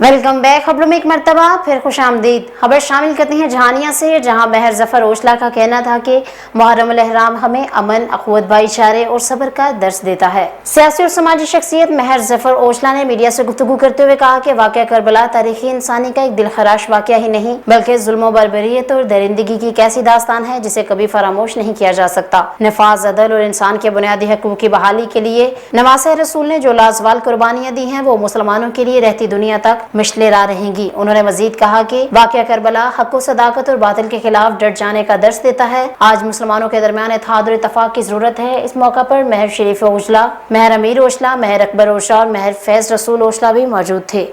Welcome back. खबरों में एक मरतबा फिर खुश आमदीद। खबर शामिल करते हैं जहानिया से, जहां महर जफर ओशला का कहना था कि मुहर्रम अल एहराम हमें अमन, अखुवत, भाईचारे और सब्र का दर्स देता है। सियासी और समाजी शख्सियत महर जफर ओशला ने मीडिया से गुफ्तगू करते हुए कहा कि वाक़या करबला तारीखी इंसानी का एक दिलखराश वाक़या ही नहीं बल्कि जुल्म बर्बरियत और दरिंदगी की एक ऐसी दास्तान है जिसे कभी फरामोश नहीं किया जा सकता। नफाज, अदल और इंसान के बुनियादी हकूक़ की बहाली के लिए नवासे रसूल ने जो लाजवाल कुर्बानियां दी हैं वो मुसलमानों के लिए रहती दुनिया तक मिशले ला रहेंगी। उन्होंने मजीद कहा कि वाक़या करबला हक व सदाकत और बातिल के खिलाफ डट जाने का दर्स देता है। आज मुसलमानों के दरमियान इत्तेहाद और इत्तफाक की जरूरत है। इस मौका पर महर शरीफ ओशला, महर अमीर ओशला, महर अकबर ओशला और महर फैज रसूल ओशला भी मौजूद थे।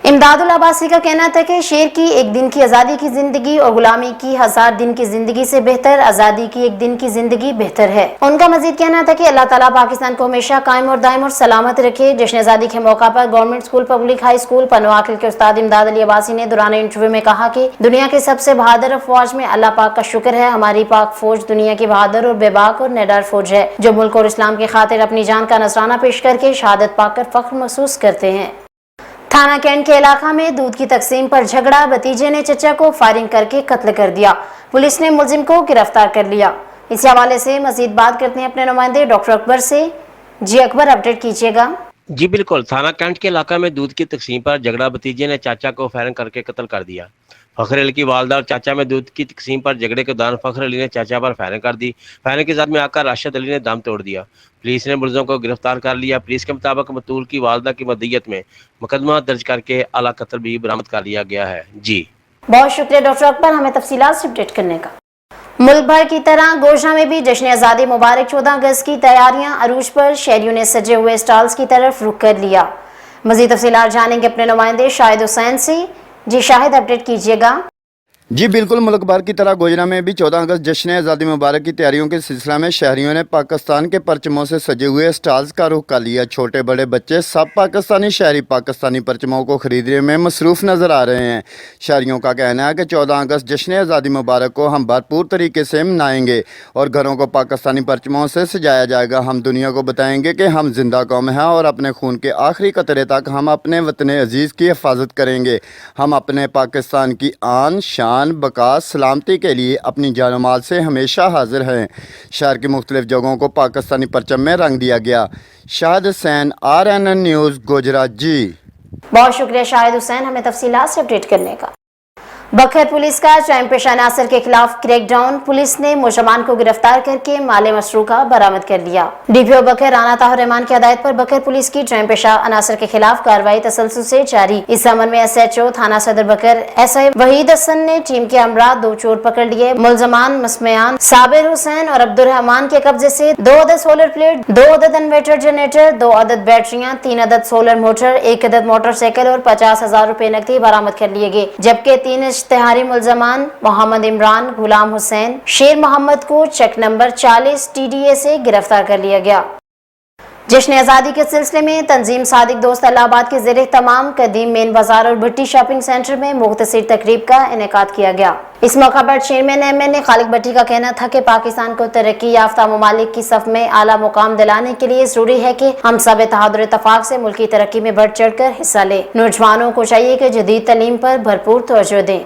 इमदादुल अब्बासी का कहना था कि शेर की एक दिन की आज़ादी की जिंदगी और गुलामी की 1000 दिन की जिंदगी से बेहतर आज़ादी की एक दिन की जिंदगी बेहतर है। उनका मजीद कहना था कि अल्लाह ताला पाकिस्तान को हमेशा कायम और दायम और सलामत रखे। जश्न आज़ादी के मौका पर government school public high school पनवाकिल के उस्ताद इमदाद अली अब्बासी ने दौरान इंटरव्यू में कहा कि दुनिया के सबसे बहादुर अफवाज में अल्लाह पाक का शुक्र है। हमारी पाक फौज दुनिया की बहादुर और बेबाक और निडर फौज है जो मुल्क और इस्लाम की खातिर अपनी जान का नजराना पेश करके शहादत पाकर फख्र महसूस करते हैं। थाना कैंट के इलाका में दूध की तकसीम पर झगड़ा, भतीजे ने चचा को फायरिंग करके कत्ल कर दिया। पुलिस ने मुलजिम को गिरफ्तार कर लिया। इसी हवाले से मजीद बात करते हैं अपने नुमाइंदे डॉक्टर अकबर से। जी अकबर, अपडेट कीजिएगा। जी बिल्कुल। थाना कैंट के इलाका में दूध की तकसीम पर झगड़ा, भतीजे ने चाचा को फायरिंग करके कत्ल कर दिया। फखर अली की वालदा और चाचा में दूध की तकसीम पर झगड़े के दौरान फखर अली ने चाचा पर फायरिंग कर दी। फायरिंग के साथ में आकर राशिद अली ने दम तोड़ दिया। पुलिस ने मुलजिम को गिरफ्तार कर लिया। पुलिस के मुताबिक मतूल की वालदा की मदीयत में मुकदमा दर्ज करके आला कत्ल भी बरामद कर लिया गया है। जी बहुत शुक्रिया डॉक्टर अकबर, हमें तफसीलात से अपडेट करने का। मुल्क भर की तरह गोशा में भी जश्न आज़ादी मुबारक 14 अगस्त की तैयारियां अरूज पर शहरियों ने सजे हुए स्टॉल्स की तरफ रुख कर लिया। मजीद तफसीलात जानेंगे अपने नुमाइंदे शाहिद हुसैन से। जी शाहिद, अपडेट कीजिएगा। जी बिल्कुल। मुल्क भर की तरह गोजना में भी 14 अगस्त जश्न आज़ादी मुबारक की तैयारियों के सिलसिला में शहरियों ने पाकिस्तान के परचमों से सजे हुए स्टॉल्स का रुख कर लिया। छोटे बड़े बच्चे सब पाकिस्तानी शहरी पाकिस्तानी परचमों को खरीदने में मसरूफ़ नज़र आ रहे हैं। शहरियों का कहना है कि 14 अगस्त जश्न आज़ादी मुबारक को हम भरपूर तरीके से मनाएंगे और घरों को पाकिस्तानी परचमों से सजाया जाएगा। हम दुनिया को बताएंगे कि हम जिंदा कौम हैं और अपने खून के आखिरी कतरे तक हम अपने वतन अजीज़ की हिफाजत करेंगे। हम अपने पाकिस्तान की आन शान बका सलामती के लिए अपनी जान माल से हमेशा हाजिर हैं। शहर की मुख्तलिफ जगहों को पाकिस्तानी परचम में रंग दिया गया। Shahid Hussain, RNN news, Gujrat. जी बहुत शुक्रिया शाहिद हुसैन, हमें तफसीलात से अपडेट करने का। बखर पुलिस का जायम पेशा अनासर के खिलाफ क्रैकडाउन। पुलिस ने मुलजमान को गिरफ्तार करके माले मसरूका बरामद कर लिया। DPO बखर राना ताहिर रहमान की हदायत पर बखर पुलिस की जायम पेशा अनासर के खिलाफ कार्रवाई तसलसल से जारी। इस अमल में SHO थाना सदर बखर SI वहीद हसन ने टीम के हमरा 2 चोर पकड़ लिए। मुलजमान मसमयान साबिर हुसैन और अब्दुल रहमान के कब्जे से 2 अदद सोलर प्लेट, 2 अदद इन्वर्टर जनरेटर, 2 अदद बैटरियां, 3 अदद सोलर मोटर, 1 अदद मोटरसाइकिल और 50,000 रुपए नकदी बरामद कर लिए गए। जबकि 3 इश्तिहारी मुलजमान मोहम्मद इमरान, गुलाम हुसैन, शेर मोहम्मद को चेक नंबर 40 TDA से गिरफ्तार कर लिया गया। जश्न आज़ादी के सिलसिले में तंजीम सादिक दोस्त इलाहाबाद के ज़ेरे तमाम कदीम मेन बाजार और भट्टी शॉपिंग सेंटर में मुख्तसर तकरीब का इनेकाद किया गया। इस मौका पर चेयरमैन MN खालिद भट्टी का कहना था कि पाकिस्तान को तरक्की याफ्ता ममालिक की सफ में आला मुकाम दिलाने के लिए जरूरी है कि हम सब इत्तेहाद और इत्तफाक से मुल्की तरक्की में बढ़ चढ़ कर हिस्सा लें। नौजवानों को चाहिए कि जदीद तालीम पर भरपूर तवज्जो दें।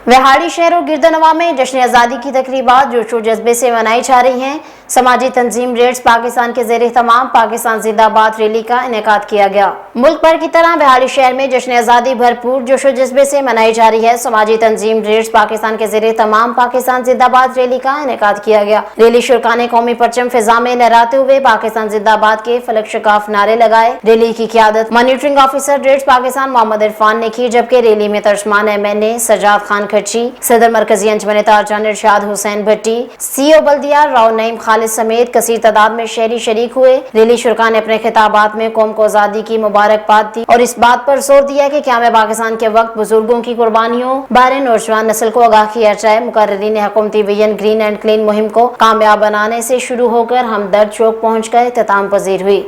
विहाड़ी शहर और गिरदनवा में जश्न आज़ादी की तकरीबात जोशो जज्बे से मनाई जा रही हैं। समाजी तंजीम रेड्स पाकिस्तान के ज़ेरे तमाम पाकिस्तान जिंदाबाद रैली का इनेकाद किया गया। मुल्क भर की तरह विहाड़ी शहर में जश्न आज़ादी भरपूर जोशो जज्बे से मनाई जा रही है। समाजी तंजीम रेड्स पाकिस्तान के ज़ेरे तमाम पाकिस्तान जिंदाबाद रैली का इनेकाद किया गया। रैली शुरका ने कौमी परचम फिजा में लहराते हुए पाकिस्तान जिंदाबाद के फलक शिकाफ नारे लगाए। रैली की क़ियादत मॉनिटरिंग ऑफिसर रेड्स पाकिस्तान मोहम्मद इरफान ने की, जबकि रैली में तर्जमान MN सजाद खान खर्ची, सदर मरकजी अंजमन तारजान इरशाद हुसैन भट्टी, CO बल्दिया राव नईम खालिद समेत कसीर तादाद में शहरी शरीक हुए। रैली शुरका ने अपने खिताबात में कौम को आज़ादी की मुबारकबाद दी और इस बात पर जोर दिया कि क़याम पाकिस्तान के वक्त बुजुर्गों की कुर्बानियों बारे नौजवान नस्ल को आगाह किया जाए। मुकर्रीरीन हुकूमती विजन ग्रीन एंड क्लीन मुहिम को कामयाब बनाने से शुरू होकर हमदर्द चौक पहुँच कर इख्तिताम पजीर हुई।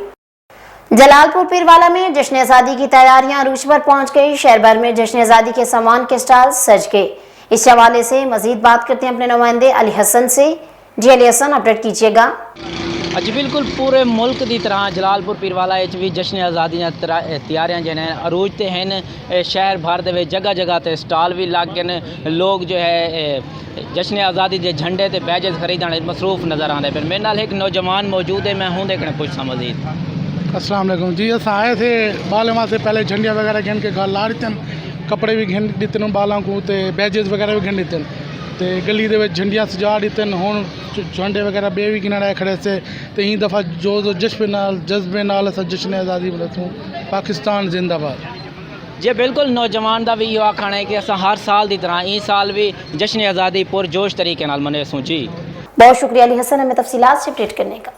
जलालपुर पीरवाला में जश्न आज़ादी की तैयारियां अरूज पर पहुँच गई। शहर भर में जश्न आज़ादी के सामान के स्टॉल सज गए। इस हवाले से मजीद बात करते हैं अपने नुमाइंदे अली हसन से। जी अली हसन, अपडेट कीजिएगा। ਅੱਜ ਬਿਲਕੁਲ ਪੂਰੇ ਮੁਲਕ ਦੀ ਤਰ੍ਹਾਂ ਜਲਾਲਪੁਰ ਪੀਰਵਾਲਾ ਵਿੱਚ ਵੀ ਜਸ਼ਨ ਆਜ਼ਾਦੀ ਦੀਆਂ ਤਿਆਰੀਆਂ ਜੋ ਨੇ ਅਰੂਜ ਤੇ ਹਨ। ਸ਼ਹਿਰ ਭਰ ਦੇ ਵਿੱਚ ਜਗ੍ਹਾ ਜਗ੍ਹਾ ਤੇ ਸਟਾਲ ਵੀ ਲੱਗ ਗਏ ਨੇ। ਲੋਕ ਜੋ ਹੈ जश्न आज़ादी के झंडे ते बैजेस खरीदने मसरूफ नज़र आते पे। मेरे नाल एक नौजवान मौजूद है, मैं हूँ देखने पूछता मजीद। अस्सलाम वालेकुम जी, अस आए थे बालमा से पहले झंडियाँ वगैरह गिन के घर ला दिते, कपड़े भी गिन दिते बालों को, तो बैजेस वगैरह भी गिन दिते, तो गली के झंडियाँ सजा दिते। हुण झंडे वगैरह बे भी गिनने खड़े से, तो ई दफ़ा जो जज्बे नाल अस जश्न आज़ादी मनाऊं, पाकिस्तान जिंदाबाद। जी बिल्कुल, नौजवान का भी यो आखना है कि अस हर साल की तरह इस साल भी जश्न आज़ादी पुरजोश तरीके नाल मनेसूं जी। बहुत शुक्रिया अली हसन हमें तफसीलात से अपडेट करने का।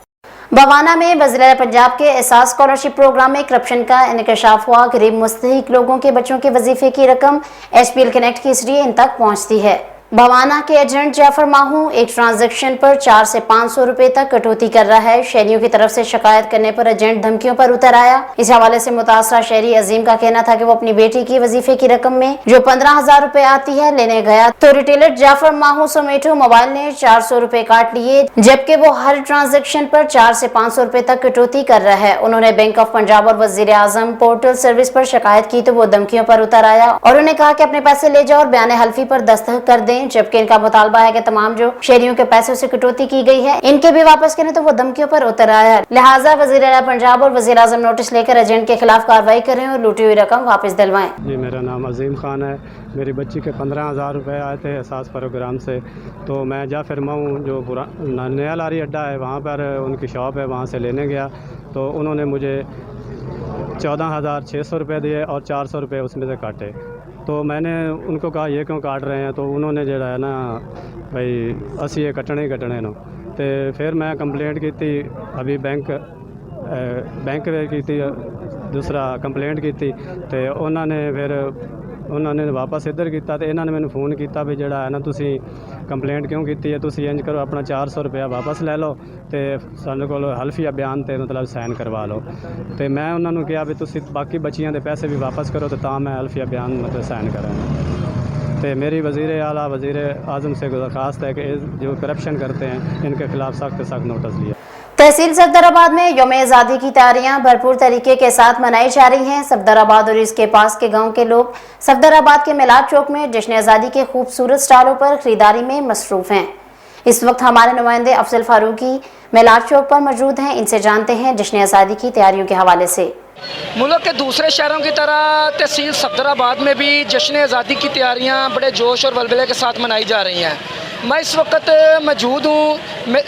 बवाना में वज़ीर पंजाब के एहसास स्कॉलरशिप प्रोग्राम में करप्शन का इंकशाफ हुआ। गरीब मुस्तहिक लोगों के बच्चों के वजीफे की रकम HPL कनेक्ट के जरिए इन तक पहुँचती है। बवाना के एजेंट जाफर माहू एक ट्रांजैक्शन पर 400 से 500 रुपए तक कटौती कर रहा है। शहरियों की तरफ से शिकायत करने पर एजेंट धमकियों पर उतर आया। इस हवाले से मुतासरा शहरी अजीम का कहना था कि वो अपनी बेटी की वजीफे की रकम में जो 15,000 रुपए आती है लेने गया, तो रिटेलर जाफर माहू समेटो मोबाइल ने 400 रुपए काट लिए, जबकि वो हर ट्रांजैक्शन पर 400 से 500 रुपए तक कटौती कर रहा है। उन्होंने बैंक ऑफ पंजाब और वजीर आजम पोर्टल सर्विस पर शिकायत की तो वो धमकियों पर उतर आया और उन्हें कहा कि अपने पैसे ले जाओ और बयान हल्फी पर दस्तखत कर दें, जबकि इनका मुतालबा है कि तमाम जो शहरियों के पैसों से कटौती की गई है इनके भी वापस करें, तो वो धमकियों पर उतर आया। लिहाजा वजीर आला पंजाब और वजीर आजम नोटिस लेकर एजेंट के खिलाफ कार्रवाई करें और लूटी हुई रकम वापस दिलवाएं। जी, मेरा नाम अजीम खान है। मेरी बच्ची के 15,000 रुपये आए थे एहसास प्रोग्राम से, तो मैं जाफर माहू जो नया लारी अड्डा है वहाँ पर उनकी शॉप है, वहाँ से लेने गया तो उन्होंने मुझे 14,600 रुपये दिए और 400 रुपये उसमें से काटे। तो मैंने उनको कहा ये क्यों काट रहे हैं, तो उन्होंने जो है ना भाई असी ये कटने ही कटने नो। तो फिर मैं कंप्लेंट की थी, अभी बैंक की थी, दूसरा कंप्लेंट की थी, तो उन्होंने फिर उन्होंने वापस इधर किया, तो इन्होंने मैंने फ़ोन किया भी जड़ा है ना तुसी कंप्लेंट क्यों की है, तुसी इंज करो अपना 400 रुपया वापस ले लो तो सानू को हल्फिया बयान ते मतलब साइन करवा लो। तो मैं उन्होंने कहा भी तुसी बाकी बच्चियां दे पैसे भी वापस करो, तो मैं हल्फिया बयान मतलब साइन कराँ। तो मेरी वज़ीर आला वज़ीर आज़म से दरख्वास्त है कि जो करप्शन करते हैं इनके खिलाफ़ सख्त से सख्त नोटिस लिया। तहसील सफदराबाद में यौम आज़ादी की तैयारियां भरपूर तरीके के साथ मनाई जा रही हैं। सफदराबाद और इसके पास के गांव के लोग सफदराबाद के मिलाद चौक में जश्न आज़ादी के खूबसूरत स्टॉलों पर खरीदारी में मसरूफ़ हैं। इस वक्त हमारे नुमाइंदे अफजल फारूकी मिलाद चौक पर मौजूद हैं। इनसे जानते हैं जश्न आज़ादी की तैयारियों के हवाले से। मुल्क के दूसरे शहरों की तरह तहसील सफदराबाद में भी जश्न आज़ादी की तैयारियां बड़े जोश और वलवले के साथ मनाई जा रही हैं। मैं इस वक्त मौजूद हूँ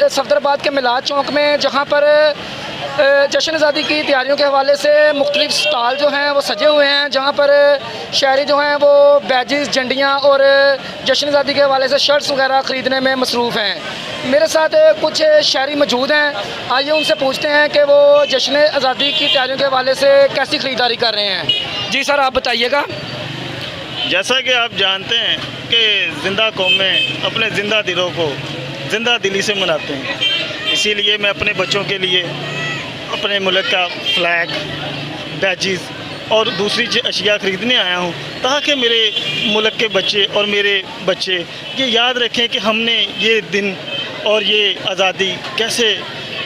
सफदराबाद के मिलाद चौक में, जहाँ पर जश्न आज़ादी की तैयारियों के हवाले से मुख्तलिफ स्टॉल जो हैं वो सजे हुए हैं, जहाँ पर शहरी जो हैं वो बैजेस, झंडियाँ और जश्न आज़ादी के हवाले से शर्ट्स वगैरह ख़रीदने में मसरूफ़ हैं। मेरे साथ कुछ शहरी मौजूद हैं, आइए उनसे पूछते हैं कि वो जश्न आज़ादी की तैयारियों के हवाले से कैसी ख़रीदारी कर रहे हैं। जी सर, आप बताइएगा। जैसा कि आप जानते हैं कि ज़िंदा कौमें अपने ज़िंदा दिलों को ज़िंदा दिली से मनाते हैं, इसीलिए मैं अपने बच्चों के लिए अपने मुल्क का फ्लैग, बैजेस और दूसरी अशिया ख़रीदने आया हूँ, ताकि मेरे मुल्क के बच्चे और मेरे बच्चे ये याद रखें कि हमने ये दिन और ये आज़ादी कैसे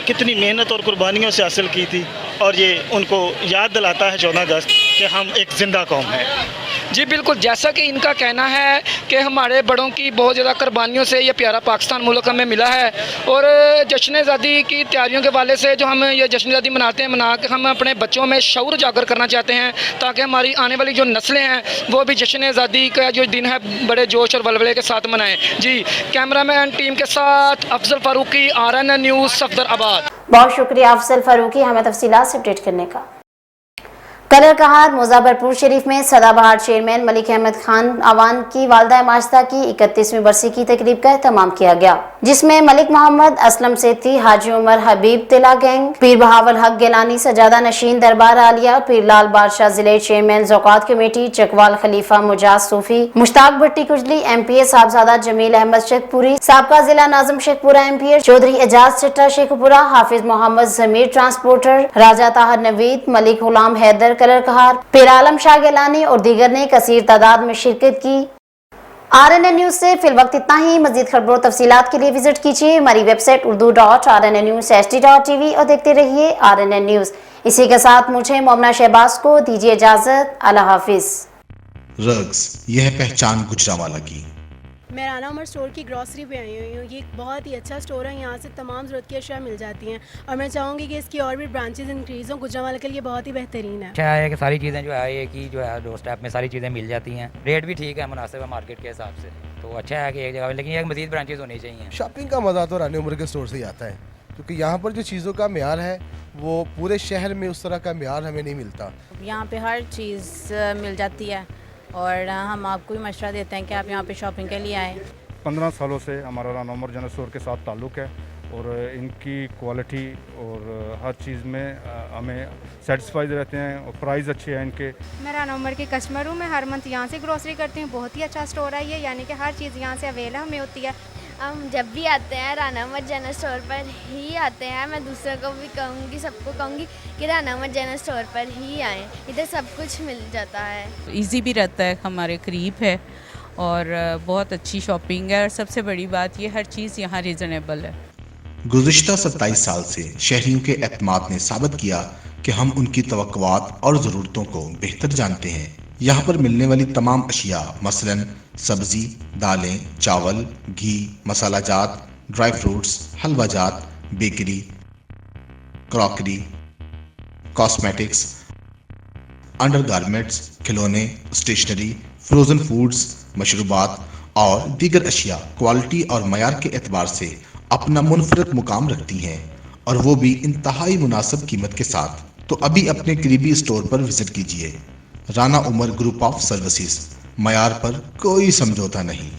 कितनी मेहनत और कुर्बानियों से हासिल की थी, और ये उनको याद दिलाता है 14 अगस्त कि हम एक ज़िंदा कौम हैं। जी बिल्कुल, जैसा कि इनका कहना है कि हमारे बड़ों की बहुत ज़्यादा कुर्बानियों से ये प्यारा पाकिस्तान मुल्क हमें मिला है, और जश्न आज़ादी की तैयारियों के वाले से जो हम ये जश्न आज़ादी मनाते हैं, मना के हम अपने बच्चों में शऊर उजागर करना चाहते हैं, ताकि हमारी आने वाली जो नस्लें हैं वो भी जश्न आज़ादी का जो दिन है बड़े जोश और वलवले के साथ मनाएं। जी, कैमरामैन टीम के साथ अफजल फारूकी, RN न्यूज़ सफदराबाद। बहुत शुक्रिया अफजल फारूकी हमें तफसीलात से अपडेट करने का। कलर कहार मुज़फ्फरपुर शरीफ में सदाबहार चेयरमैन मलिक अहमद खान अवान की वालदा माजदा की 31वीं बरसी की तकरीब का एहतमाम किया गया, जिसमें मलिक मोहम्मद असलम सेठी, हाजी उमर हबीब तिला गैंग, पीर बहावल हक गिलानी, सजादा नशीन दरबार आलिया, पीर लाल बादशाह जिले चेयरमैन ज़ौक़ात कमेटी, चकवाल खलीफा मुजाज सूफी, मुश्ताक भट्टी कुजली, MPA साहबजादा जमील अहमद शेखपुरी, साबका जिला नाज़िम शेखपुरा MPA, चौधरी एजाज चट्टा शेखपुरा, हाफिज मोहम्मद जमीर ट्रांसपोर्टर, राजा ताहर नवीद, मलिक गुलाम हैदर कलर कहार, पीर आलम शाह गिलानी और दीगर ने कसीर तादाद में शिरकत की। RNN न्यूज से फिल वक्त इतना ही। मजीद खबरों तफसीलात के लिए विजिट कीजिए हमारी वेबसाइट urdu.rnnnews.ht और देखते रहिए RNN न्यूज। इसी के साथ मुझे मोमना शहबाज को दीजिए इजाजत। अल्लाह हाफिज। रग्स, यह पहचान गुजरांवाला की। मैं राना उमर स्टोर की ग्रॉसरी पे आई हुई हूँ। ये एक बहुत ही अच्छा स्टोर है, यहाँ से तमाम ज़रूरत की अशिया मिल जाती हैं और मैं चाहूँगी कि इसकी और भी ब्रांचेज इंक्रीज़ हों। गुजरांवाला के लिए बहुत ही बेहतरीन है। अच्छा है कि सारी चीज़ें जो है ये की जो है डोर स्टेप में सारी चीज़ें मिल जाती हैं, रेट भी ठीक है, मुनासिब है मार्केट के हिसाब से। तो अच्छा है कि एक जगह, लेकिन एक मज़ीद ब्रांचेज होनी चाहिए। शॉपिंग का मज़ा तो रानी उमर के स्टोर से ही आता है, क्योंकि यहाँ पर जो चीज़ों का म्यार है वो पूरे शहर में उस तरह का म्यार हमें नहीं मिलता। यहाँ पे हर चीज़ मिल जाती है और हम आपको भी मशवरा देते हैं कि आप यहाँ पे शॉपिंग के लिए आएँ। 15 सालों से हमारा राना उमर जनरल स्टोर के साथ ताल्लुक़ है और इनकी क्वालिटी और हर चीज़ में हमें सेटिस्फाइड रहते हैं और प्राइस अच्छे हैं इनके। मैं राना उमर की कस्टमर हूँ, मैं हर मंथ यहाँ से ग्रोसरी करती हूँ। बहुत ही अच्छा स्टोर है ये, यानी कि हर चीज़ यहाँ से अवेलेबल हमें होती है। हम जब भी आते हैं राना उमर जनरल स्टोर पर ही आते हैं। मैं दूसरों को भी कहूँगी, सबको कहूँगी कि राना उमर जनरल स्टोर पर ही आएँ, इधर सब कुछ मिल जाता है। इजी भी रहता है, हमारे करीब है और बहुत अच्छी शॉपिंग है और सबसे बड़ी बात ये हर चीज़ यहाँ रीज़नेबल है। गुज़िश्ता 27 साल से शहरियों के एतमाद ने साबित किया कि हम उनकी तवक्कुआत और ज़रूरतों को बेहतर जानते हैं। यहाँ पर मिलने वाली तमाम अशिया मसलन सब्ज़ी, दालें, चावल, घी, मसाला जात, ड्राई फ्रूट्स, हलवा जात, बेकरी, क्रॉकरी, कॉस्मेटिक्स, अंडरगारमेंट्स, खिलौने, स्टेशनरी, फ्रोज़न फूड्स, मशरूबात और दीगर अशिया क्वालिटी और मयार के एतबार से अपना मुनफरद मुकाम रखती हैं और वो भी इंतहाई मुनासिब कीमत के साथ। तो अभी अपने करीबी स्टोर पर विजिट कीजिए। Rana Umar group of services, मयार पर कोई समझौता नहीं।